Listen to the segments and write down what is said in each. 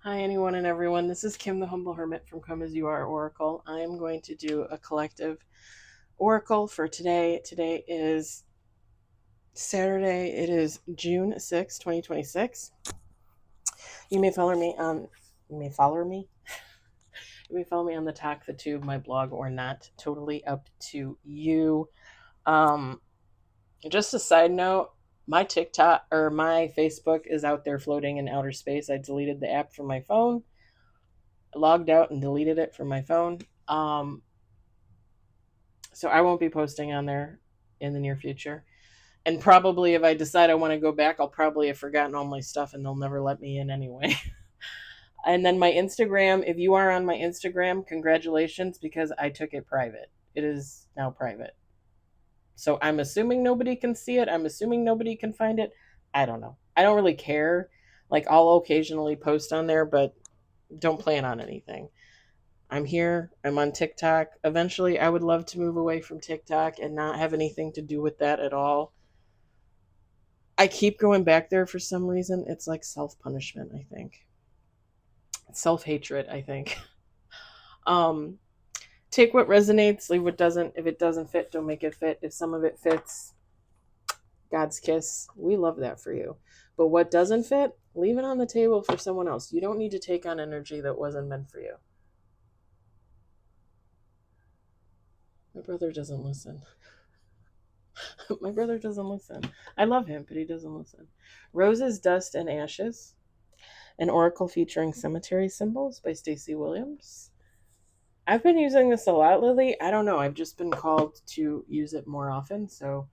Hi, anyone and everyone. This is Kim, the Humble Hermit from Come As You Are Oracle. I am going to do a collective oracle for today. Today is Saturday. It is June 6th, 2026. You may follow me on. You may follow me. You may follow me on the Talk the Tube, my blog, or not. Totally up to you. Um, just a side note. My TikTok or my Facebook is out there floating in outer space. I deleted the app from my phone, logged out and deleted it from my phone. So I won't be posting on there in the near future. And probably if I decide I want to go back, I'll probably have forgotten all my stuff and they'll never let me in anyway. And then my Instagram, if you are on my Instagram, congratulations because I took it private. It is now private. So I'm assuming nobody can see it. I'm assuming nobody can find it. I don't know. I don't really care. Like I'll occasionally post on there, but don't plan on anything. I'm here. I'm on TikTok. Eventually, I would love to move away from TikTok and not have anything to do with that at all. I keep going back there for some reason. It's like self punishment, I think. Self hatred, I think. Um, take what resonates, leave what doesn't. If it doesn't fit, don't make it fit. If some of it fits, God's kiss. We love that for you. But what doesn't fit, leave it on the table for someone else. You don't need to take on energy that wasn't meant for you. My brother doesn't listen. My brother doesn't listen. I love him, but he doesn't listen. Roses, Dust, and Ashes, an oracle featuring cemetery symbols by Stacey Williams. I've been using this a lot lately. I don't know. I've just been called to use it more often, so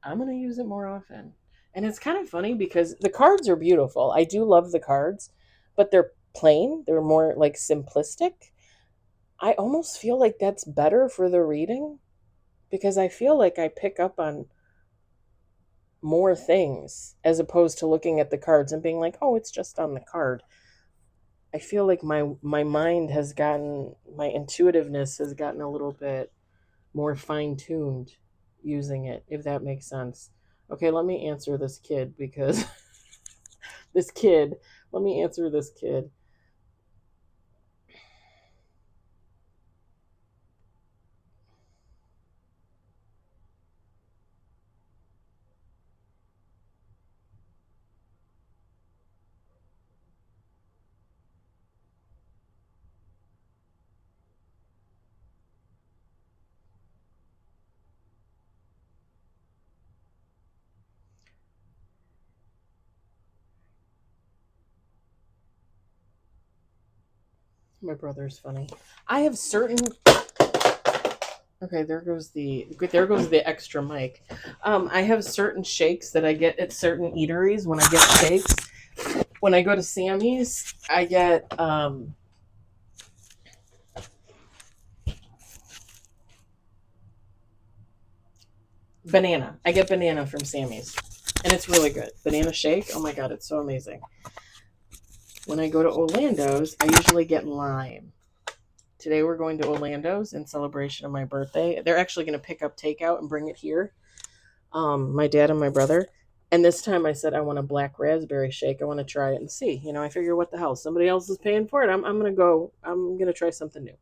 I'm going to use it more often. And it's kind of funny because the cards are beautiful. I do love the cards, but they're plain. They're more like simplistic. I almost feel like that's better for the reading because I feel like I pick up on more things as opposed to looking at the cards and being like, "Oh, it's just on the card." I feel like my mind has gotten my intuitiveness has gotten a little bit more fine-tuned using it, if that makes sense. Okay, let me answer this kid because this kid, let me answer this kid. My brother's funny. I have certain Okay, there goes the extra mic. I have certain shakes that I get at certain eateries when I get shakes. When I go to Sammy's, I get banana. I get banana from Sammy's, and it's really good. Banana shake. Oh my god, it's so amazing. When I go to Orlando's, I usually get lime. Today we're going to Orlando's in celebration of my birthday. They're actually going to pick up takeout and bring it here. My dad and my brother. And this time I said I want a black raspberry shake. I want to try it and see. I figure what the hell? Somebody else is paying for it. I'm gonna go. I'm gonna try something new.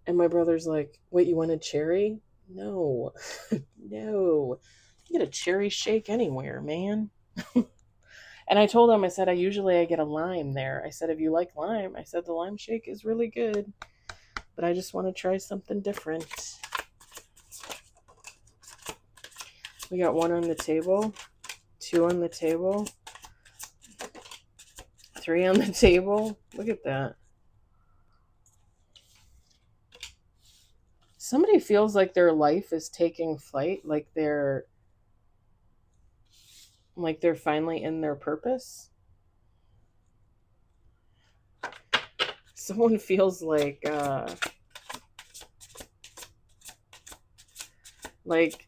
And my brother's like, "Wait, you want a cherry? No, no. You get a cherry shake anywhere, man." And I told him, I said, I get a lime there. I said, if you like lime, I said the lime shake is really good, but I just want to try something different. We got 1 on the table, 2 on the table, 3 on the table. Look at that. Somebody feels like their life is taking flight, like they're finally in their purpose. Someone feels like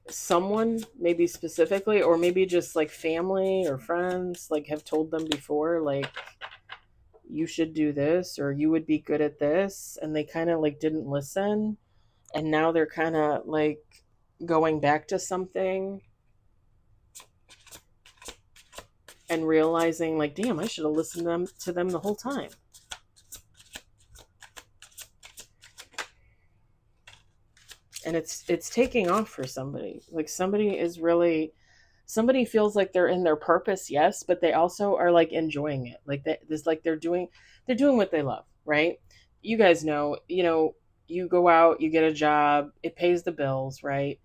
someone maybe specifically, or maybe just like family or friends, like have told them before, like, you should do this or you would be good at this, and they kind of like didn't listen, and now they're kind of like going back to something. and realizing like, damn, I should have listened to them the whole time. And it's taking off for somebody. Like somebody feels like they're in their purpose, yes, but they also are like enjoying it. Like this, like they're doing what they love, right? You guys know, you go out, you get a job, it pays the bills, right?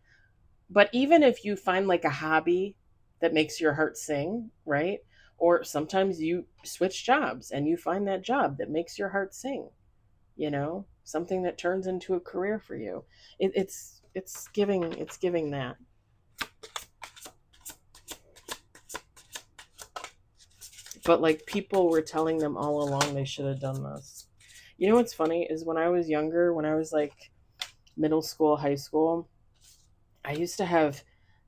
But even if you find like a hobby that makes your heart sing, right? Or sometimes you switch jobs and you find that job that makes your heart sing, something that turns into a career for you. It's giving that. But like people were telling them all along they should have done this. You know what's funny is when I was younger, when I was like middle school, high school, I used to have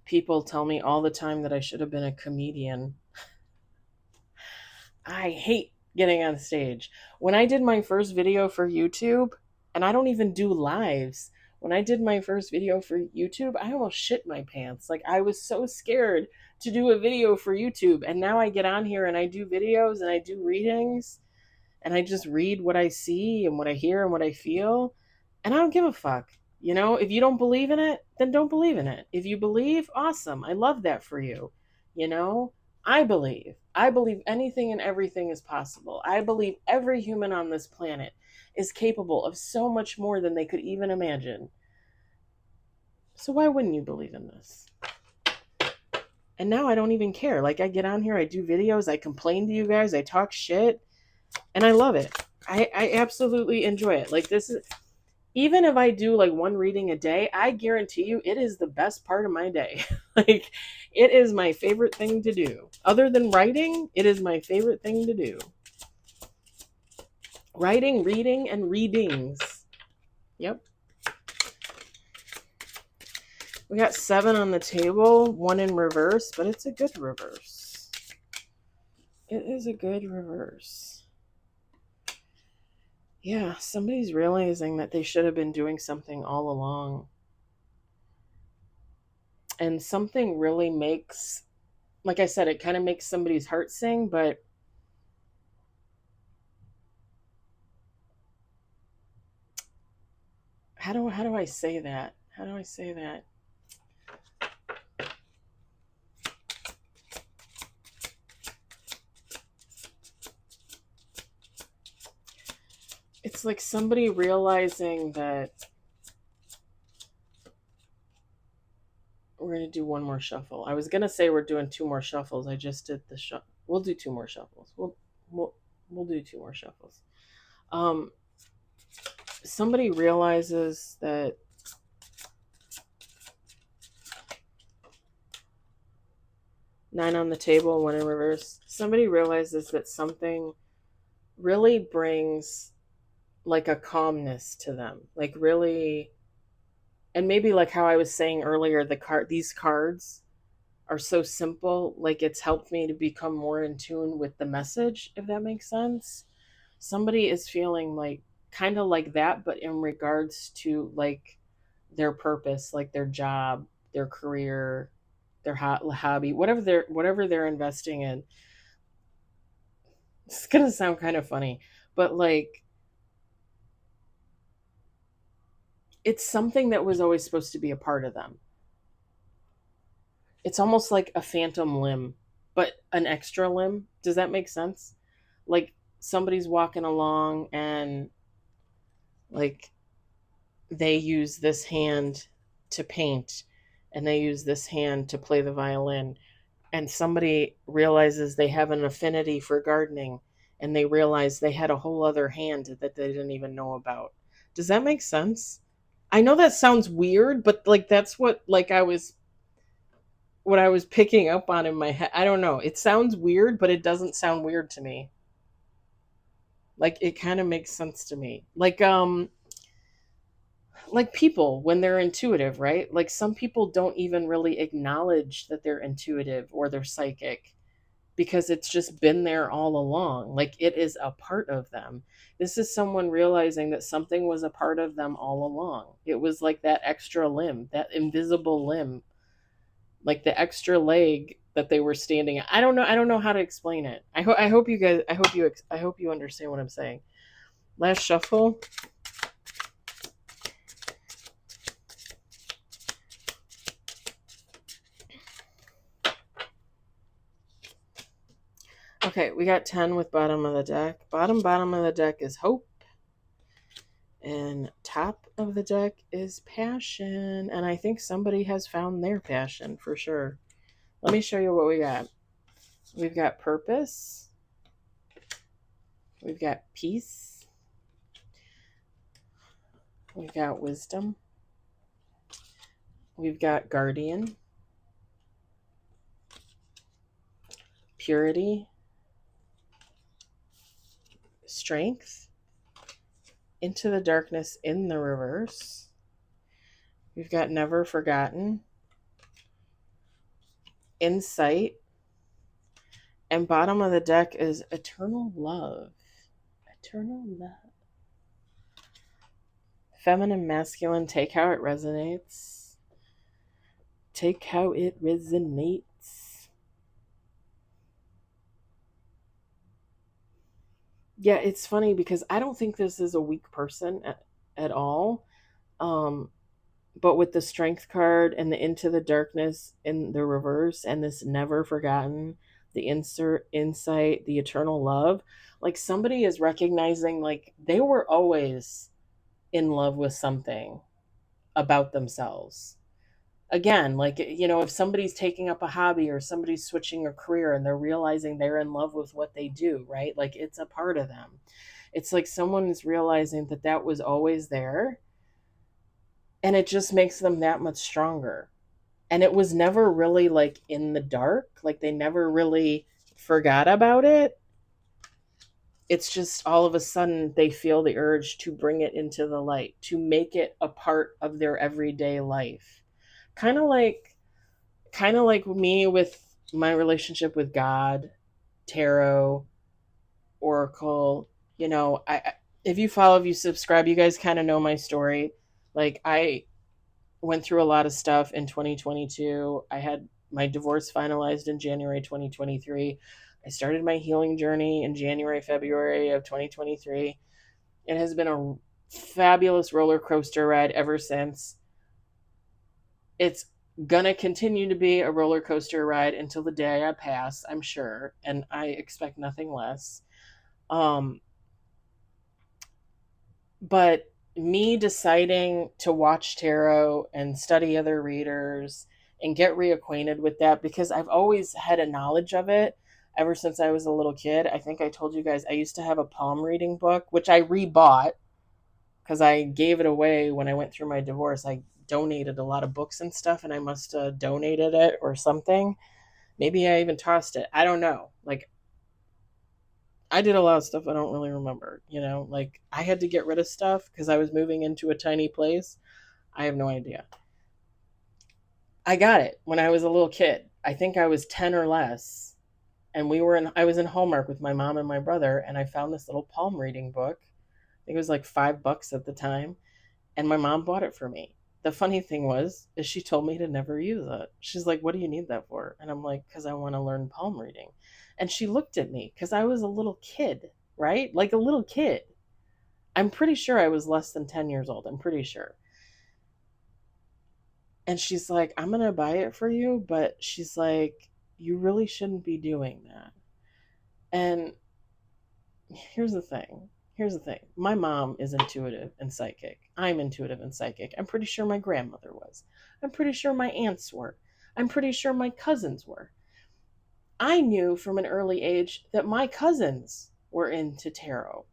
people tell me all the time that I should have been a comedian. I hate getting on stage. When I did my first video for YouTube, and I don't even do lives, when I did my first video for YouTube, I almost shit my pants. Like I was so scared to do a video for YouTube. And now I get on here and I do videos and I do readings and I just read what I see and what I hear and what I feel. And I don't give a fuck. If you don't believe in it, then don't believe in it. If you believe, awesome. I love that for you. You know, I believe. I believe anything and everything is possible. I believe every human on this planet is capable of so much more than they could even imagine. So why wouldn't you believe in this? And now I don't even care. Like I get on here, I do videos, I complain to you guys, I talk shit, and I love it. I absolutely enjoy it. Like this is, even if I do like one reading a day, I guarantee you it is the best part of my day. Like it is my favorite thing to do. Other than writing, it is my favorite thing to do. Writing, reading, and readings. Yep. We got 7 on the table, 1 in reverse, but it's a good reverse. It is a good reverse. Yeah, somebody's realizing that they should have been doing something all along. And something really makes, like I said, it kind of makes somebody's heart sing, but how do I say that? How do I say that? It's like somebody realizing that we're going to do one more shuffle. I was going to say we're doing 2 more shuffles. I just did the shuffle. We'll do 2 more shuffles. We'll do 2 more shuffles. Somebody realizes that nine on the table, 1 in reverse. Somebody realizes that something really brings like a calmness to them. Like really, and maybe like how I was saying earlier, these cards are so simple. Like it's helped me to become more in tune with the message, if that makes sense. Somebody is feeling like kind of like that, but in regards to like their purpose, like their job, their career, their hobby, whatever they're investing in. It's gonna sound kind of funny, but like it's something that was always supposed to be a part of them. It's almost like a phantom limb, but an extra limb. Does that make sense? Like somebody's walking along and like they use this hand to paint and they use this hand to play the violin, and somebody realizes they have an affinity for gardening and they realize they had a whole other hand that they didn't even know about. Does that make sense? I know that sounds weird, but like that's what I was picking up on in my head. I don't know. It sounds weird, but it doesn't sound weird to me. Like it kind of makes sense to me. Like people when they're intuitive, right? Like some people don't even really acknowledge that they're intuitive or they're psychic because it's just been there all along. Like it is a part of them. This is someone realizing that something was a part of them all along. It was like that extra limb, that invisible limb, like the extra leg that they were standing. I don't know. I don't know how to explain it. I hope you guys. I hope you understand what I'm saying. Last shuffle. Okay, we got 10 with bottom of the deck. Bottom of the deck is hope. And top of the deck is passion. And I think somebody has found their passion for sure. Let me show you what we got. We've got purpose. We've got peace. We've got wisdom. We've got guardian. Purity. Strength. Into the darkness in the reverse. We've got never forgotten. Insight. And bottom of the deck is eternal love. Eternal love. Feminine, masculine, take how it resonates. Take how it resonates. Yeah, it's funny because I don't think this is a weak person at all. But with the strength card and the into the darkness in the reverse and this never forgotten, the insight, the eternal love, like somebody is recognizing like they were always in love with something about themselves. Again, like, you know, if somebody's taking up a hobby or somebody's switching a career and they're realizing they're in love with what they do, right? Like it's a part of them. It's like someone is realizing that that was always there, and it just makes them that much stronger. And it was never really like in the dark, like they never really forgot about it. It's just all of a sudden they feel the urge to bring it into the light, to make it a part of their everyday life. Kind of like me with my relationship with God, tarot, oracle. You know, if you follow, if you subscribe, you guys kind of know my story. Like I went through a lot of stuff in 2022. I had my divorce finalized in January 2023. I started my healing journey in January, February of 2023. It has been a fabulous roller coaster ride ever since. It's gonna continue to be a roller coaster ride until the day I pass, I'm sure, and I expect nothing less. But me deciding to watch tarot and study other readers and get reacquainted with that, because I've always had a knowledge of it ever since I was a little kid. I think I told you guys I used to have a palm reading book, which I rebought because I gave it away when I went through my divorce. I donated a lot of books and stuff, and I must have donated it or something. Maybe I even tossed it. I don't know. Like, I did a lot of stuff I don't really remember, you know? Like, I had to get rid of stuff because I was moving into a tiny place. I have no idea. I got it when I was a little kid. I think I was 10 or less. And I was in Hallmark with my mom and my brother, and I found this little palm reading book. I think it was like $5 at the time. And my mom bought it for me. The funny thing is she told me to never use it. She's like, "What do you need that for?" And I'm like, "Because I want to learn palm reading." And she looked at me because I was a little kid, right? Like a little kid. I'm pretty sure I was less than 10 years old. I'm pretty sure. And she's like, "I'm going to buy it for you." But she's like, "You really shouldn't be doing that." And here's the thing. Here's the thing. My mom is intuitive and psychic. I'm intuitive and psychic. I'm pretty sure my grandmother was. I'm pretty sure my aunts were. I'm pretty sure my cousins were. I knew from an early age that my cousins were into tarot.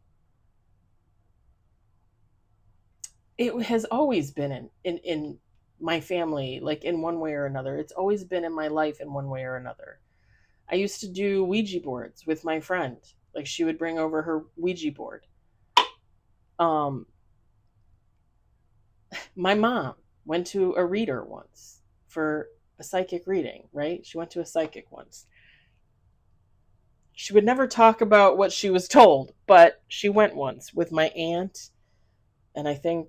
It has always been in my family, like in one way or another. It's always been in my life in one way or another. I used to do Ouija boards with my friend. Like she would bring over her Ouija board. My mom went to a reader once for a psychic reading, right? She went to a psychic once. She would never talk about what she was told, but she went once with my aunt and I think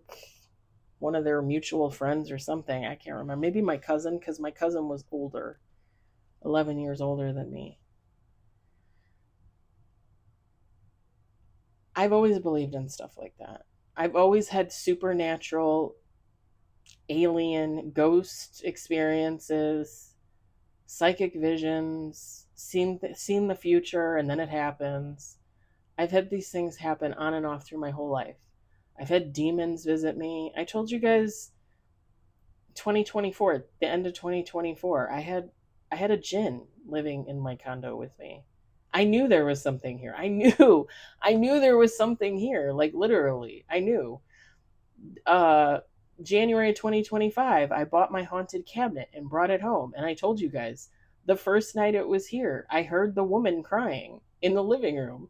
one of their mutual friends or something. I can't remember. Maybe my cousin, because my cousin was older. 11 years older than me. I've always believed in stuff like that. I've always had supernatural, alien, ghost experiences, psychic visions, seen the future and then it happens. I've had these things happen on and off through my whole life. I've had demons visit me. I told you guys 2024, the end of 2024, I had a jinn living in my condo with me. I knew there was something here. I knew there was something here, like literally. I knew. Uh January 2025, I bought my haunted cabinet and brought it home, and I told you guys the first night it was here, I heard the woman crying in the living room.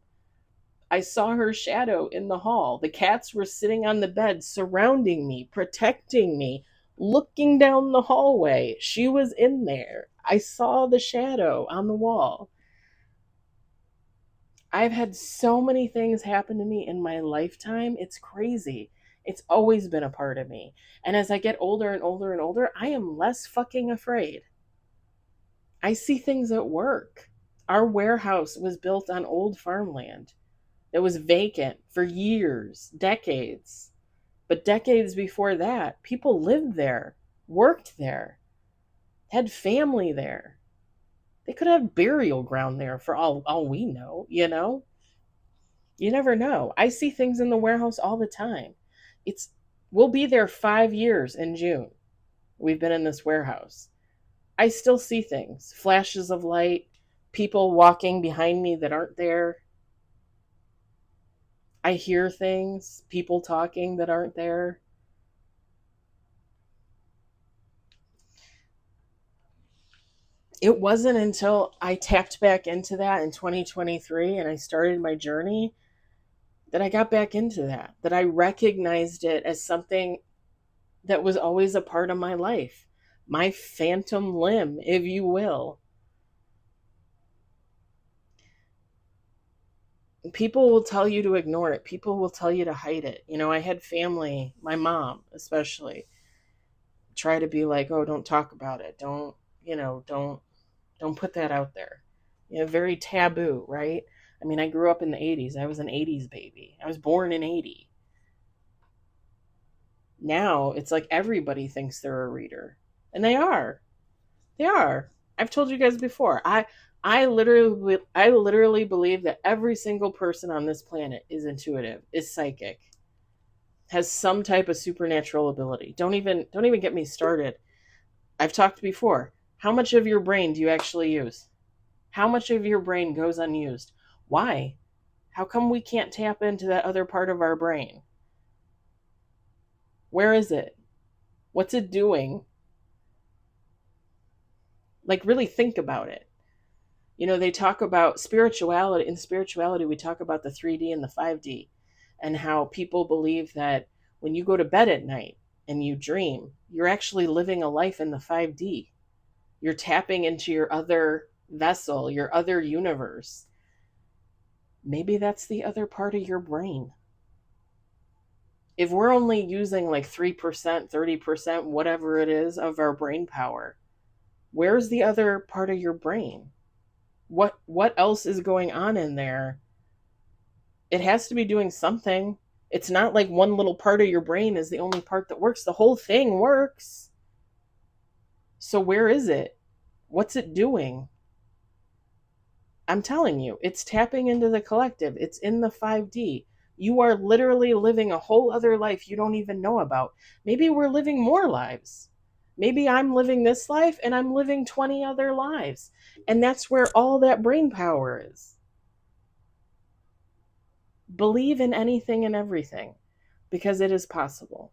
I saw her shadow in the hall. The cats were sitting on the bed, surrounding me, protecting me, looking down the hallway. She was in there. I saw the shadow on the wall. I've had so many things happen to me in my lifetime. It's crazy. It's always been a part of me. And as I get older and older and older, I am less fucking afraid. I see things at work. Our warehouse was built on old farmland that was vacant for years, decades. But decades before that, people lived there, worked there, had family there. They could have burial ground there for all we know, you know? You never know. I see things in the warehouse all the time. It's We'll be there 5 years in June. We've been in this warehouse. I still see things, flashes of light, people walking behind me that aren't there. I hear things, people talking that aren't there. It wasn't until I tapped back into that in 2023 and I started my journey that I got back into that I recognized it as something that was always a part of my life. My phantom limb, if you will. People will tell you to ignore it. People will tell you to hide it. You know, I had family, my mom especially, try to be like, "Oh, don't talk about it. Don't put that out there." You know, very taboo, right? I mean, I grew up in the 80s. I was an 80s baby. I was born in 80. Now, it's like everybody thinks they're a reader. And they are. They are. I've told you guys before. I literally believe that every single person on this planet is intuitive, is psychic, has some type of supernatural ability. Don't even get me started. I've talked before. How much of your brain do you actually use? How much of your brain goes unused? Why? How come we can't tap into that other part of our brain? Where is it? What's it doing? Like, really think about it. You know, they talk about spirituality. In spirituality, we talk about the 3D and the 5D, and how people believe that when you go to bed at night and you dream, you're actually living a life in the 5D. You're tapping into your other vessel, your other universe. Maybe that's the other part of your brain. If we're only using like 3%, 30%, whatever it is of our brain power, where's the other part of your brain? What else is going on in there? It has to be doing something. It's not like one little part of your brain is the only part that works. The whole thing works. So where is it? What's it doing? I'm telling you, it's tapping into the collective. It's in the 5D. You are literally living a whole other life you don't even know about. Maybe we're living more lives. Maybe I'm living this life and I'm living 20 other lives. And that's where all that brain power is. Believe in anything and everything because it is possible.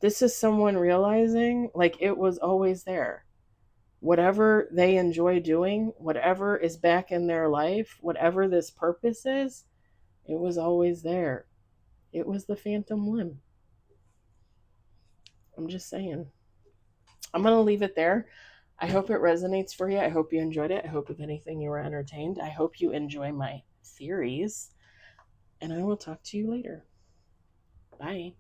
This is someone realizing like it was always there. Whatever they enjoy doing, whatever is back in their life, whatever this purpose is, it was always there. It was the phantom limb. I'm just saying. I'm going to leave it there. I hope it resonates for you. I hope you enjoyed it. I hope, if anything, you were entertained. I hope you enjoy my theories. And I will talk to you later. Bye.